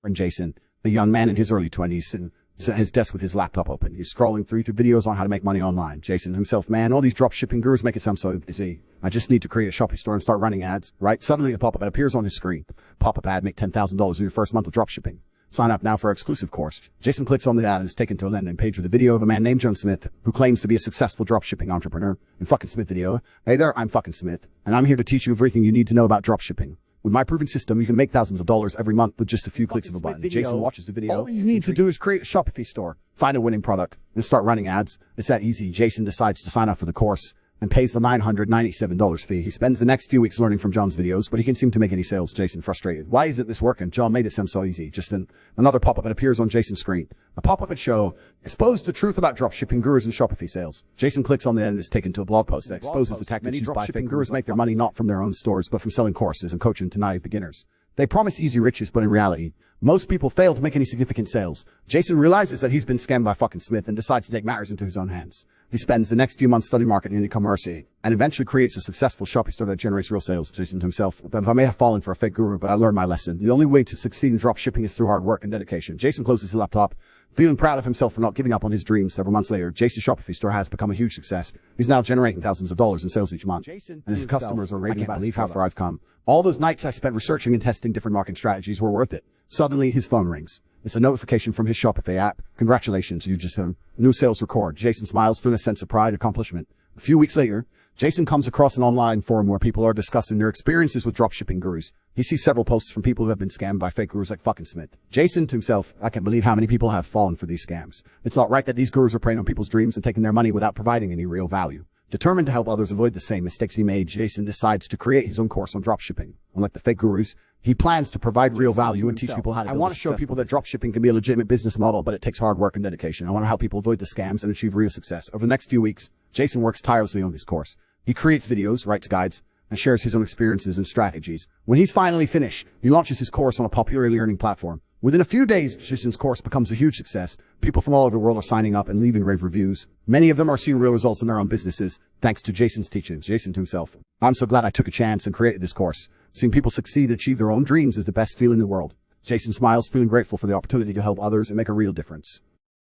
And Jason, the young man in his early 20s, and at his desk with his laptop open. He's scrolling through YouTube videos on how to make money online. Jason himself, man, all these dropshipping gurus make it sound so easy. I just need to create a Shopee store and start running ads, right? Suddenly a pop-up ad appears on his screen. Pop-up ad, make $10,000 in your first month of dropshipping. Sign up now for our exclusive course. Jason clicks on the ad and is taken to a landing page with a video of a man named John Smith who claims to be a successful dropshipping entrepreneur. In fucking Smith video, hey there, I'm fucking Smith, and I'm here to teach you everything you need to know about dropshipping. With my proven system, you can make thousands of dollars every month with just a few clicks of a button. Jason watches the video. All you need to do is create a Shopify store, find a winning product, and start running ads. It's that easy. Jason decides to sign up for the course and pays the $997 fee. He spends the next few weeks learning from John's videos, but he can't seem to make any sales. Jason frustrated. Why isn't this working? John made it sound so easy. Just then, another pop-up ad appears on Jason's screen. A pop-up ad show exposed the truth about dropshipping gurus and Shopify sales. Jason clicks on the ad and is taken to a blog post that exposes the tactics used by fake gurus make their money not from their own stores, but from selling courses and coaching to naive beginners. They promise easy riches, but in reality, most people fail to make any significant sales. Jason realizes that he's been scammed by fucking Smith and decides to take matters into his own hands. He spends the next few months studying marketing and e-commerce and eventually creates a successful Shopee store that generates real sales. Jason to himself, I may have fallen for a fake guru, but I learned my lesson. The only way to succeed in dropshipping is through hard work and dedication. Jason closes his laptop, feeling proud of himself for not giving up on his dreams. Several months later, Jason's Shopify store has become a huge success. He's now generating thousands of dollars in sales each month. And his customers are raving about how far I've come. All those nights I spent researching and testing different marketing strategies were worth it. Suddenly, his phone rings. It's a notification from his Shopify app. Congratulations, you just had a new sales record. Jason smiles, feeling a sense of pride and accomplishment. A few weeks later, Jason comes across an online forum where people are discussing their experiences with dropshipping gurus. He sees several posts from people who have been scammed by fake gurus like fucking Smith. Jason to himself, I can't believe how many people have fallen for these scams. It's not right that these gurus are preying on people's dreams and taking their money without providing any real value. Determined to help others avoid the same mistakes he made, Jason decides to create his own course on dropshipping. Unlike the fake gurus, he plans to provide real value and teach people how to build. I want to show people that dropshipping can be a legitimate business model, but it takes hard work and dedication. I want to help people avoid the scams and achieve real success. Over the next few weeks, Jason works tirelessly on his course. He creates videos, writes guides, and shares his own experiences and strategies. When he's finally finished, he launches his course on a popular e-learning platform. Within a few days, Jason's course becomes a huge success. People from all over the world are signing up and leaving rave reviews. Many of them are seeing real results in their own businesses, thanks to Jason's teachings. Jason to himself, I'm so glad I took a chance and created this course. Seeing people succeed and achieve their own dreams is the best feeling in the world. Jason smiles, feeling grateful for the opportunity to help others and make a real difference.